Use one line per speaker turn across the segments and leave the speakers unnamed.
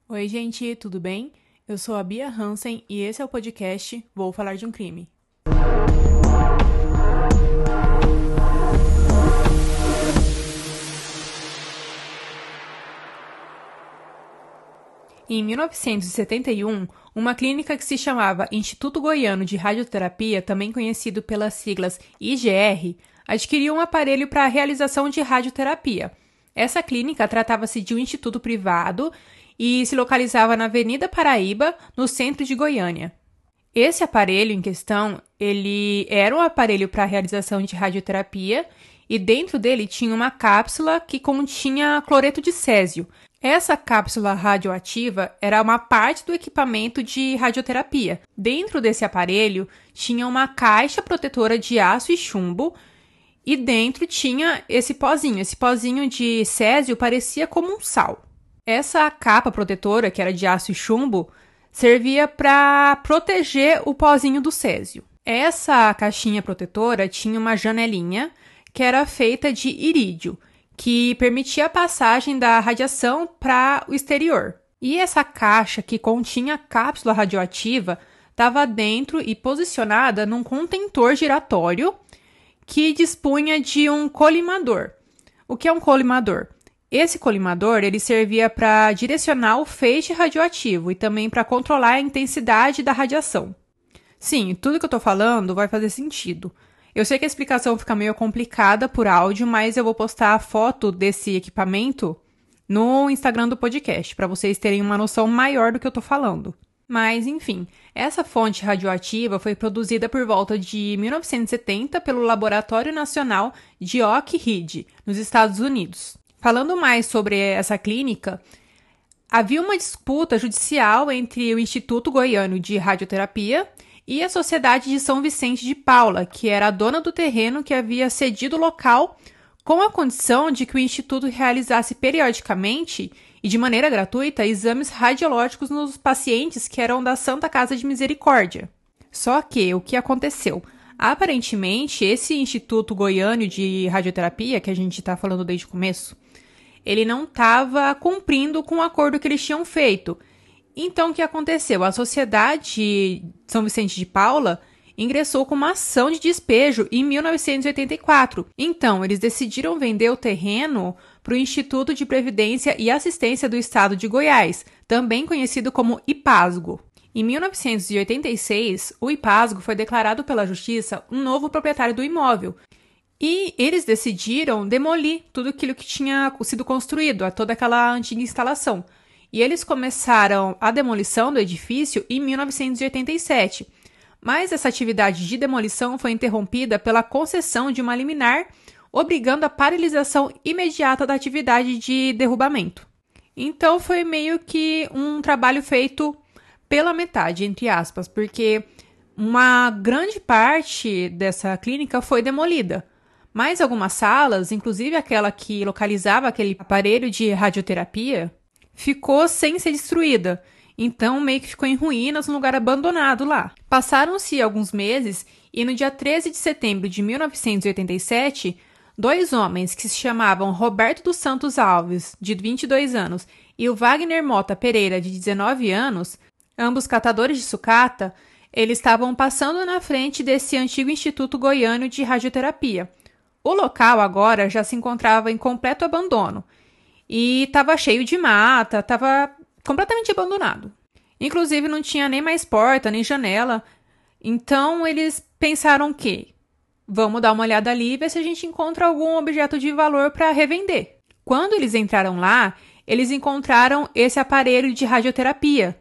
Oi, gente, tudo bem? Eu sou a Bia Hansen e esse é o podcast Vou Falar de um Crime. Em 1971, uma clínica que se chamava Instituto Goiano de Radioterapia, também conhecido pelas siglas IGR, adquiriu um aparelho para a realização de radioterapia. Essa clínica tratava-se de um instituto privado e se localizava na Avenida Paraíba, no centro de Goiânia. Esse aparelho em questão, ele era um aparelho para a realização de radioterapia e dentro dele tinha uma cápsula que continha cloreto de césio. Essa cápsula radioativa era uma parte do equipamento de radioterapia. Dentro desse aparelho tinha uma caixa protetora de aço e chumbo e dentro tinha esse pozinho. Esse pozinho de césio parecia como um sal. Essa capa protetora, que era de aço e chumbo, servia para proteger o pozinho do césio. Essa caixinha protetora tinha uma janelinha que era feita de irídio, que permitia a passagem da radiação para o exterior. E essa caixa que continha cápsula radioativa estava dentro e posicionada num contentor giratório que dispunha de um colimador. O que é um colimador? Esse colimador ele servia para direcionar o feixe radioativo e também para controlar a intensidade da radiação. Sim, tudo que eu estou falando vai fazer sentido. Eu sei que a explicação fica meio complicada por áudio, mas eu vou postar a foto desse equipamento no Instagram do podcast, para vocês terem uma noção maior do que eu estou falando. Mas, enfim, essa fonte radioativa foi produzida por volta de 1970 pelo Laboratório Nacional de Oak Ridge, nos Estados Unidos. Falando mais sobre essa clínica, havia uma disputa judicial entre o Instituto Goiano de Radioterapia e a Sociedade de São Vicente de Paula, que era a dona do terreno que havia cedido o local, com a condição de que o Instituto realizasse periodicamente e de maneira gratuita exames radiológicos nos pacientes que eram da Santa Casa de Misericórdia. Só que o que aconteceu? Aparentemente, esse Instituto Goiano de Radioterapia, que a gente está falando desde o começo, ele não estava cumprindo com o acordo que eles tinham feito. Então, o que aconteceu? A Sociedade São Vicente de Paula ingressou com uma ação de despejo em 1984. Então, eles decidiram vender o terreno para o Instituto de Previdência e Assistência do Estado de Goiás, também conhecido como IPASGO. Em 1986, o IPASGO foi declarado pela Justiça um novo proprietário do imóvel. E eles decidiram demolir tudo aquilo que tinha sido construído, toda aquela antiga instalação. E eles começaram a demolição do edifício em 1987. Mas essa atividade de demolição foi interrompida pela concessão de uma liminar, obrigando a paralisação imediata da atividade de derrubamento. Então foi meio que um trabalho feito pela metade, entre aspas, porque uma grande parte dessa clínica foi demolida. Mas algumas salas, inclusive aquela que localizava aquele aparelho de radioterapia, ficou sem ser destruída. Então, meio que ficou em ruínas, num lugar abandonado lá. Passaram-se alguns meses e no dia 13 de setembro de 1987, dois homens que se chamavam Roberto dos Santos Alves, de 22 anos, e o Wagner Mota Pereira, de 19 anos, ambos catadores de sucata, eles estavam passando na frente desse antigo Instituto Goiano de Radioterapia. O local agora já se encontrava em completo abandono e estava cheio de mata, estava completamente abandonado. Inclusive não tinha nem mais porta, nem janela. Então eles pensaram que vamos dar uma olhada ali e ver se a gente encontra algum objeto de valor para revender. Quando eles entraram lá, eles encontraram esse aparelho de radioterapia.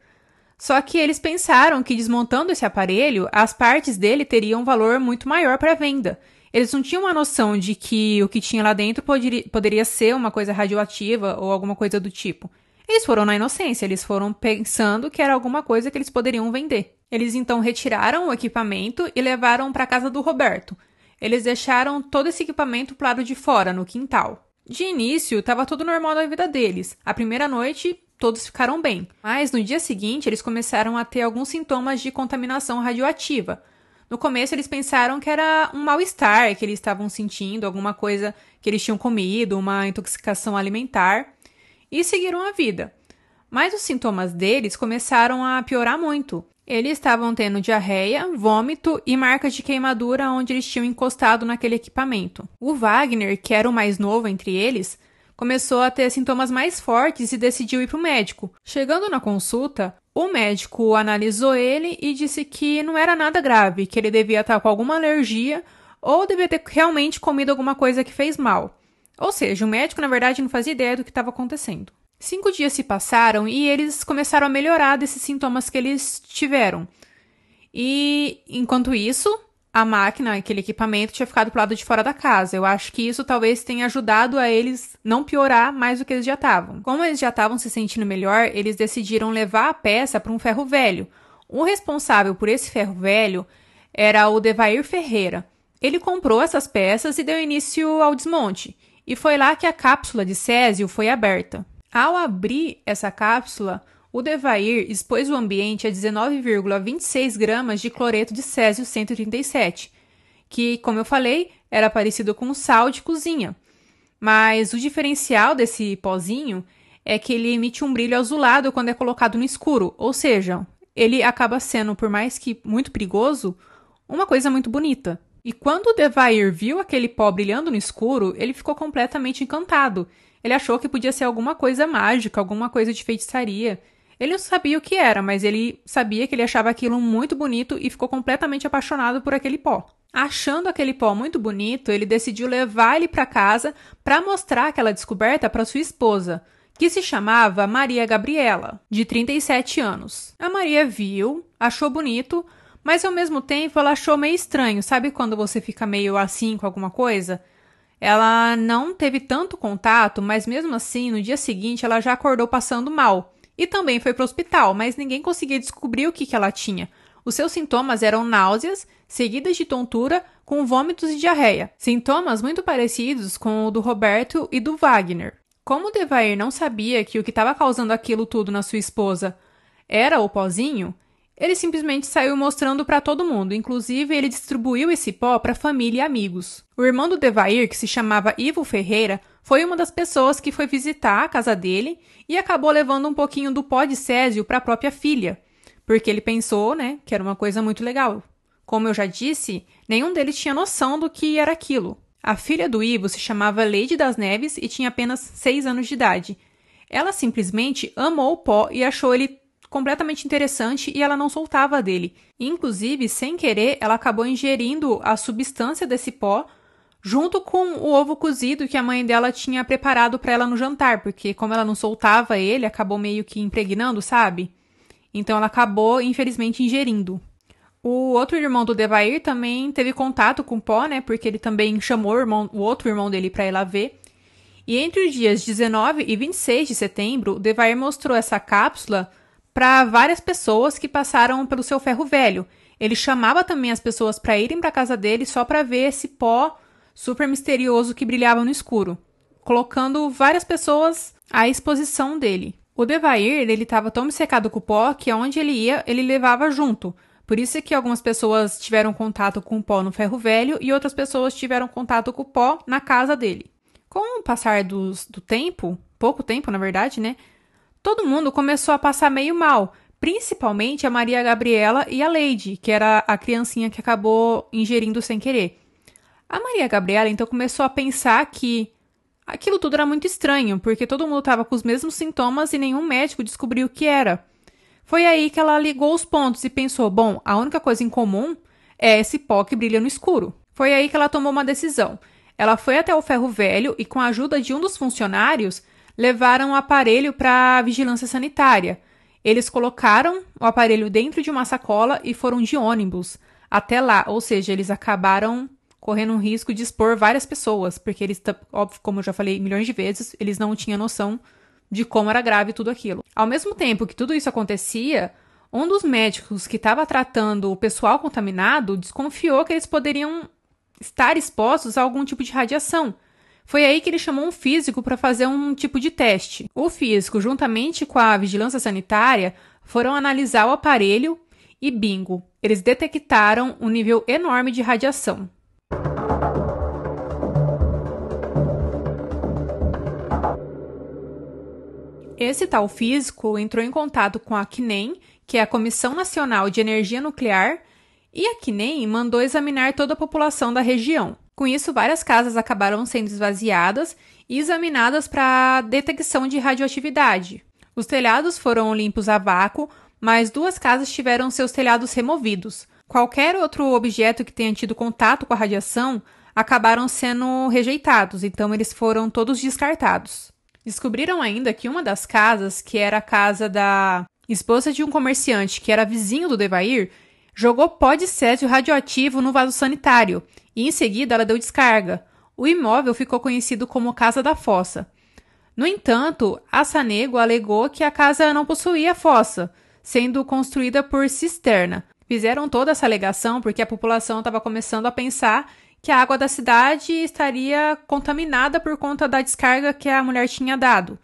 Só que eles pensaram que desmontando esse aparelho, as partes dele teriam um valor muito maior para venda. Eles não tinham uma noção de que o que tinha lá dentro poderia ser uma coisa radioativa ou alguma coisa do tipo. Eles foram na inocência, eles foram pensando que era alguma coisa que eles poderiam vender. Eles então retiraram o equipamento e levaram para a casa do Roberto. Eles deixaram todo esse equipamento pro lado de fora, no quintal. De início, estava tudo normal na vida deles. A primeira noite, todos ficaram bem. Mas no dia seguinte, eles começaram a ter alguns sintomas de contaminação radioativa. No começo, eles pensaram que era um mal-estar, que eles estavam sentindo, alguma coisa que eles tinham comido, uma intoxicação alimentar, e seguiram a vida. Mas os sintomas deles começaram a piorar muito. Eles estavam tendo diarreia, vômito e marcas de queimadura onde eles tinham encostado naquele equipamento. O Wagner, que era o mais novo entre eles, começou a ter sintomas mais fortes e decidiu ir para o médico. Chegando na consulta, o médico analisou ele e disse que não era nada grave, que ele devia estar com alguma alergia ou devia ter realmente comido alguma coisa que fez mal. Ou seja, o médico, na verdade, não fazia ideia do que estava acontecendo. 5 dias se passaram e eles começaram a melhorar desses sintomas que eles tiveram. E, enquanto isso, a máquina, aquele equipamento, tinha ficado pro lado de fora da casa. Eu acho que isso talvez tenha ajudado a eles não piorar mais do que eles já estavam. Como eles já estavam se sentindo melhor, eles decidiram levar a peça para um ferro velho. O responsável por esse ferro velho era o Devair Ferreira. Ele comprou essas peças e deu início ao desmonte. E foi lá que a cápsula de césio foi aberta. Ao abrir essa cápsula, o Devair expôs o ambiente a 19,26 gramas de cloreto de césio 137, que, como eu falei, era parecido com sal de cozinha. Mas o diferencial desse pozinho é que ele emite um brilho azulado quando é colocado no escuro, ou seja, ele acaba sendo, por mais que muito perigoso, uma coisa muito bonita. E quando o Devair viu aquele pó brilhando no escuro, ele ficou completamente encantado. Ele achou que podia ser alguma coisa mágica, alguma coisa de feitiçaria. Ele não sabia o que era, mas ele sabia que ele achava aquilo muito bonito e ficou completamente apaixonado por aquele pó. Achando aquele pó muito bonito, ele decidiu levar ele para casa para mostrar aquela descoberta para sua esposa, que se chamava Maria Gabriela, de 37 anos. A Maria viu, achou bonito, mas ao mesmo tempo ela achou meio estranho. Sabe quando você fica meio assim com alguma coisa? Ela não teve tanto contato, mas mesmo assim, no dia seguinte, ela já acordou passando mal. E também foi para o hospital, mas ninguém conseguia descobrir o que ela tinha. Os seus sintomas eram náuseas, seguidas de tontura, com vômitos e diarreia. Sintomas muito parecidos com o do Roberto e do Wagner. Como o Devair não sabia que o que estava causando aquilo tudo na sua esposa era o pozinho, ele simplesmente saiu mostrando para todo mundo, inclusive ele distribuiu esse pó para família e amigos. O irmão do Devair, que se chamava Ivo Ferreira, foi uma das pessoas que foi visitar a casa dele e acabou levando um pouquinho do pó de césio para a própria filha, porque ele pensou, que era uma coisa muito legal. Como eu já disse, nenhum deles tinha noção do que era aquilo. A filha do Ivo se chamava Leide das Neves e tinha apenas 6 anos de idade. Ela simplesmente amou o pó e achou ele completamente interessante e ela não soltava dele. Inclusive, sem querer, ela acabou ingerindo a substância desse pó junto com o ovo cozido que a mãe dela tinha preparado para ela no jantar, porque como ela não soltava ele, acabou meio que impregnando, sabe? Então ela acabou, infelizmente, ingerindo. O outro irmão do Devair também teve contato com o pó, porque ele também chamou o outro irmão dele para ir lá ver. E entre os dias 19 e 26 de setembro, o Devair mostrou essa cápsula para várias pessoas que passaram pelo seu ferro velho. Ele chamava também as pessoas para irem para a casa dele só para ver esse pó super misterioso que brilhava no escuro, colocando várias pessoas à exposição dele. O Devair, ele estava tão obcecado com o pó que aonde ele ia, ele levava junto. Por isso é que algumas pessoas tiveram contato com o pó no ferro velho e outras pessoas tiveram contato com o pó na casa dele. Com o passar do tempo, pouco tempo na verdade, todo mundo começou a passar meio mal, principalmente a Maria Gabriela e a Leide, que era a criancinha que acabou ingerindo sem querer. A Maria Gabriela, então, começou a pensar que aquilo tudo era muito estranho, porque todo mundo estava com os mesmos sintomas e nenhum médico descobriu o que era. Foi aí que ela ligou os pontos e pensou, bom, a única coisa em comum é esse pó que brilha no escuro. Foi aí que ela tomou uma decisão. Ela foi até o ferro velho e, com a ajuda de um dos funcionários, levaram o aparelho para a vigilância sanitária. Eles colocaram o aparelho dentro de uma sacola e foram de ônibus até lá, ou seja, eles acabaram correndo um risco de expor várias pessoas, porque eles, óbvio, como eu já falei milhões de vezes, eles não tinham noção de como era grave tudo aquilo. Ao mesmo tempo que tudo isso acontecia, um dos médicos que estava tratando o pessoal contaminado desconfiou que eles poderiam estar expostos a algum tipo de radiação. Foi aí que ele chamou um físico para fazer um tipo de teste. O físico, juntamente com a vigilância sanitária, foram analisar o aparelho e bingo, eles detectaram um nível enorme de radiação. Esse tal físico entrou em contato com a CNEM, que é a Comissão Nacional de Energia Nuclear, e a CNEM mandou examinar toda a população da região. Com isso, várias casas acabaram sendo esvaziadas e examinadas para detecção de radioatividade. Os telhados foram limpos a vácuo, mas 2 casas tiveram seus telhados removidos. Qualquer outro objeto que tenha tido contato com a radiação acabaram sendo rejeitados, então eles foram todos descartados. Descobriram ainda que uma das casas, que era a casa da esposa de um comerciante que era vizinho do Devair, jogou pó de césio radioativo no vaso sanitário e em seguida ela deu descarga. O imóvel ficou conhecido como Casa da Fossa. No entanto, a Sanego alegou que a casa não possuía fossa, sendo construída por cisterna. Fizeram toda essa alegação porque a população estava começando a pensar que a água da cidade estaria contaminada por conta da descarga que a mulher tinha dado.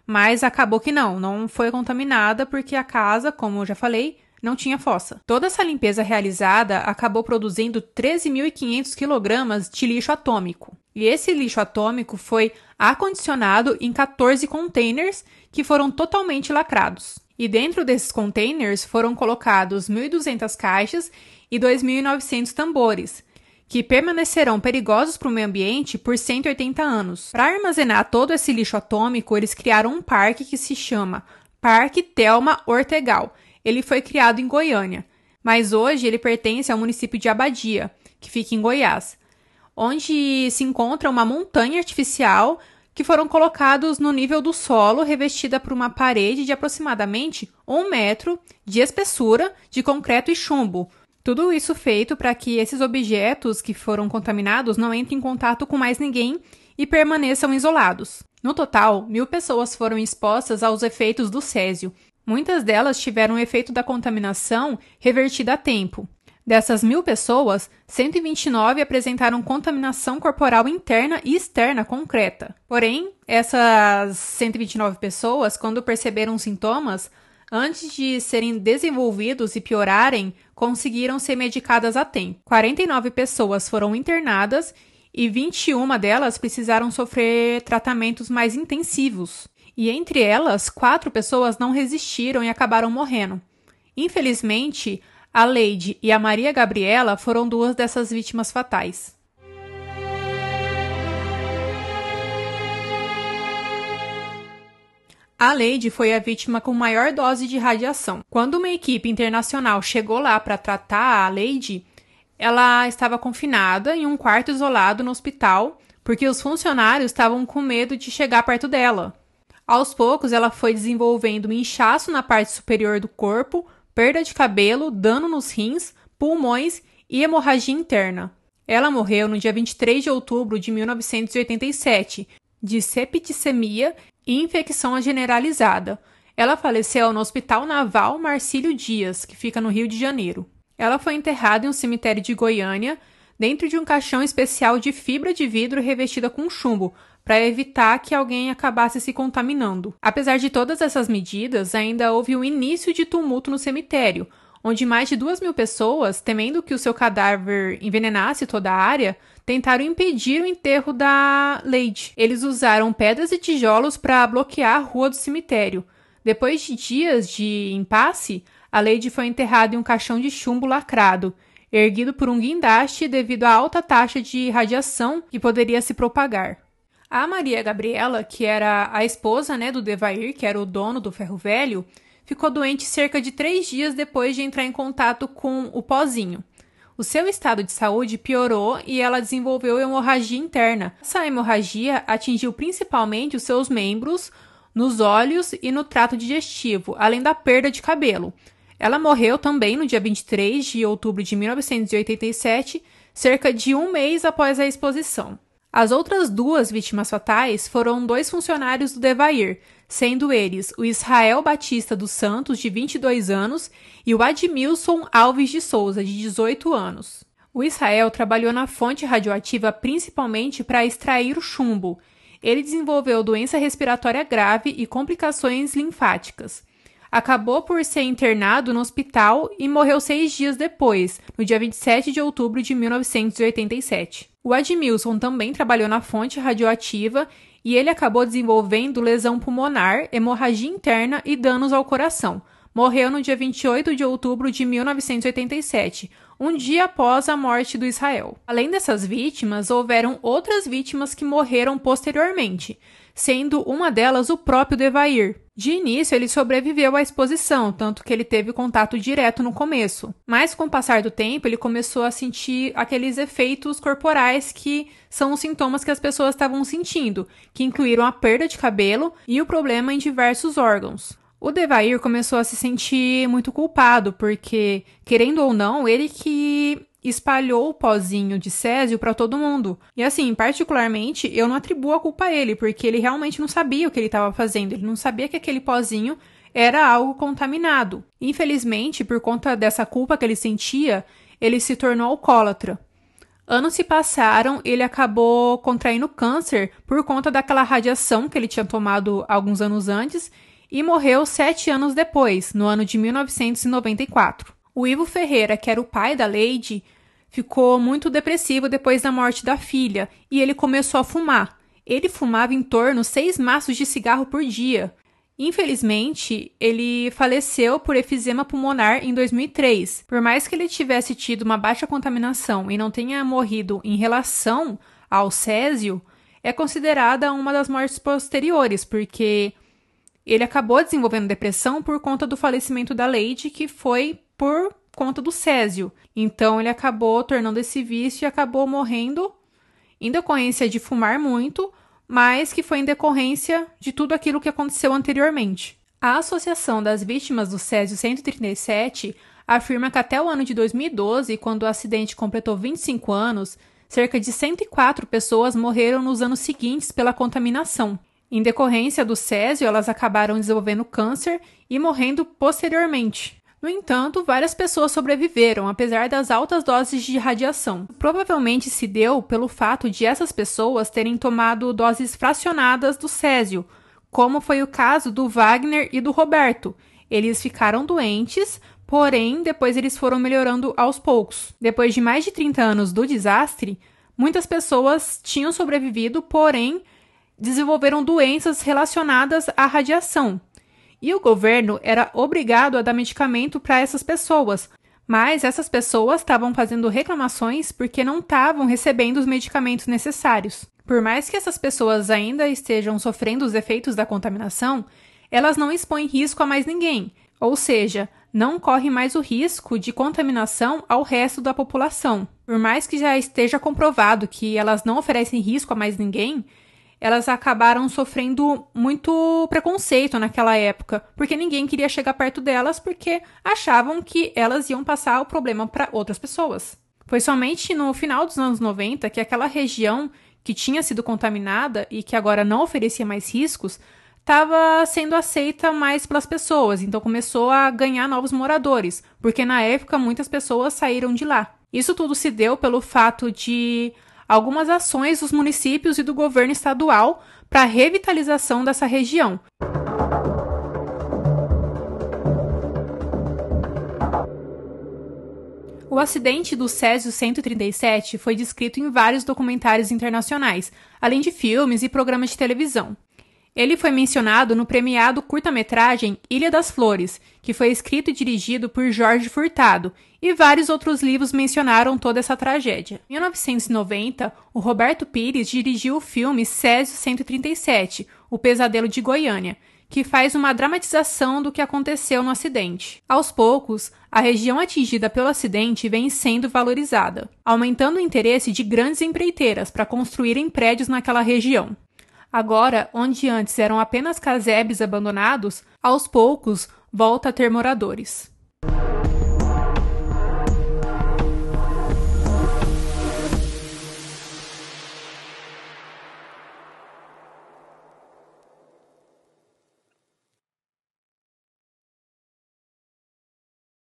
Mas acabou que não foi contaminada porque a casa, como eu já falei, não tinha fossa. Toda essa limpeza realizada acabou produzindo 13.500 kg de lixo atômico. E esse lixo atômico foi acondicionado em 14 containers que foram totalmente lacrados. E dentro desses containers foram colocados 1.200 caixas e 2.900 tambores, que permanecerão perigosos para o meio ambiente por 180 anos. Para armazenar todo esse lixo atômico, eles criaram um parque que se chama Parque Thelma Ortegal. Ele foi criado em Goiânia, mas hoje ele pertence ao município de Abadia, que fica em Goiás, onde se encontra uma montanha artificial que foram colocados no nível do solo, revestida por uma parede de aproximadamente 1 metro de espessura de concreto e chumbo. Tudo isso feito para que esses objetos que foram contaminados não entrem em contato com mais ninguém e permaneçam isolados. No total, 1.000 pessoas foram expostas aos efeitos do césio. Muitas delas tiveram o efeito da contaminação revertida a tempo. Dessas 1.000 pessoas, 129 apresentaram contaminação corporal interna e externa concreta. Porém, essas 129 pessoas, quando perceberam sintomas, antes de serem desenvolvidos e piorarem, conseguiram ser medicadas a tempo. 49 pessoas foram internadas e 21 delas precisaram sofrer tratamentos mais intensivos. E entre elas, 4 pessoas não resistiram e acabaram morrendo. Infelizmente, a Leide e a Maria Gabriela foram 2 dessas vítimas fatais. A Leide foi a vítima com maior dose de radiação. Quando uma equipe internacional chegou lá para tratar a Leide, ela estava confinada em um quarto isolado no hospital, porque os funcionários estavam com medo de chegar perto dela. Aos poucos, ela foi desenvolvendo um inchaço na parte superior do corpo, perda de cabelo, dano nos rins, pulmões e hemorragia interna. Ela morreu no dia 23 de outubro de 1987, de septicemia e infecção generalizada. Ela faleceu no Hospital Naval Marcílio Dias, que fica no Rio de Janeiro. Ela foi enterrada em um cemitério de Goiânia, dentro de um caixão especial de fibra de vidro revestida com chumbo, para evitar que alguém acabasse se contaminando. Apesar de todas essas medidas, ainda houve um início de tumulto no cemitério, onde mais de 2.000 pessoas, temendo que o seu cadáver envenenasse toda a área, tentaram impedir o enterro da Leide. Eles usaram pedras e tijolos para bloquear a rua do cemitério. Depois de dias de impasse, a Leide foi enterrada em um caixão de chumbo lacrado, erguido por um guindaste devido à alta taxa de radiação que poderia se propagar. A Maria Gabriela, que era a esposa, do Devair, que era o dono do ferro velho, ficou doente cerca de 3 dias depois de entrar em contato com o pozinho. O seu estado de saúde piorou e ela desenvolveu hemorragia interna. Essa hemorragia atingiu principalmente os seus membros, nos olhos e no trato digestivo, além da perda de cabelo. Ela morreu também no dia 23 de outubro de 1987, cerca de 1 mês após a exposição. As outras 2 vítimas fatais foram 2 funcionários do Devair, sendo eles o Israel Batista dos Santos, de 22 anos, e o Admilson Alves de Souza, de 18 anos. O Israel trabalhou na fonte radioativa principalmente para extrair o chumbo. Ele desenvolveu doença respiratória grave e complicações linfáticas. Acabou por ser internado no hospital e morreu 6 dias depois, no dia 27 de outubro de 1987. O Admilson também trabalhou na fonte radioativa e ele acabou desenvolvendo lesão pulmonar, hemorragia interna e danos ao coração. Morreu no dia 28 de outubro de 1987, um dia após a morte do Israel. Além dessas vítimas, houveram outras vítimas que morreram posteriormente, sendo uma delas o próprio Devair. De início, ele sobreviveu à exposição, tanto que ele teve contato direto no começo. Mas, com o passar do tempo, ele começou a sentir aqueles efeitos corporais que são os sintomas que as pessoas estavam sentindo, que incluíram a perda de cabelo e o problema em diversos órgãos. O Devair começou a se sentir muito culpado, porque, querendo ou não, ele que espalhou o pozinho de césio para todo mundo. E assim, particularmente, eu não atribuo a culpa a ele, porque ele realmente não sabia o que ele estava fazendo, ele não sabia que aquele pozinho era algo contaminado. Infelizmente, por conta dessa culpa que ele sentia, ele se tornou alcoólatra. Anos se passaram, ele acabou contraindo câncer por conta daquela radiação que ele tinha tomado alguns anos antes, e morreu 7 anos depois, no ano de 1994. O Ivo Ferreira, que era o pai da Lady, ficou muito depressivo depois da morte da filha e ele começou a fumar. Ele fumava em torno 6 maços de cigarro por dia. Infelizmente, ele faleceu por efizema pulmonar em 2003. Por mais que ele tivesse tido uma baixa contaminação e não tenha morrido em relação ao césio, é considerada uma das mortes posteriores, porque ele acabou desenvolvendo depressão por conta do falecimento da Lady, que foi por conta do césio. Então, ele acabou tornando esse vício e acabou morrendo em decorrência de fumar muito, mas que foi em decorrência de tudo aquilo que aconteceu anteriormente. A Associação das Vítimas do Césio 137 afirma que até o ano de 2012, quando o acidente completou 25 anos, cerca de 104 pessoas morreram nos anos seguintes pela contaminação. Em decorrência do césio, elas acabaram desenvolvendo câncer e morrendo posteriormente. No entanto, várias pessoas sobreviveram, apesar das altas doses de radiação. Provavelmente se deu pelo fato de essas pessoas terem tomado doses fracionadas do césio, como foi o caso do Wagner e do Roberto. Eles ficaram doentes, porém, depois eles foram melhorando aos poucos. Depois de mais de 30 anos do desastre, muitas pessoas tinham sobrevivido, porém, desenvolveram doenças relacionadas à radiação. E o governo era obrigado a dar medicamento para essas pessoas, mas essas pessoas estavam fazendo reclamações porque não estavam recebendo os medicamentos necessários. Por mais que essas pessoas ainda estejam sofrendo os efeitos da contaminação, elas não expõem risco a mais ninguém, ou seja, não correm mais o risco de contaminação ao resto da população. Por mais que já esteja comprovado que elas não oferecem risco a mais ninguém, elas acabaram sofrendo muito preconceito naquela época, porque ninguém queria chegar perto delas porque achavam que elas iam passar o problema para outras pessoas. Foi somente no final dos anos 90 que aquela região que tinha sido contaminada e que agora não oferecia mais riscos, estava sendo aceita mais pelas pessoas, então começou a ganhar novos moradores, porque na época muitas pessoas saíram de lá. Isso tudo se deu pelo fato de algumas ações dos municípios e do governo estadual para a revitalização dessa região. O acidente do Césio 137 foi descrito em vários documentários internacionais, além de filmes e programas de televisão. Ele foi mencionado no premiado curta-metragem Ilha das Flores, que foi escrito e dirigido por Jorge Furtado, e vários outros livros mencionaram toda essa tragédia. Em 1990, o Roberto Pires dirigiu o filme Césio 137, O Pesadelo de Goiânia, que faz uma dramatização do que aconteceu no acidente. Aos poucos, a região atingida pelo acidente vem sendo valorizada, aumentando o interesse de grandes empreiteiras para construírem prédios naquela região. Agora, onde antes eram apenas casebres abandonados, aos poucos volta a ter moradores.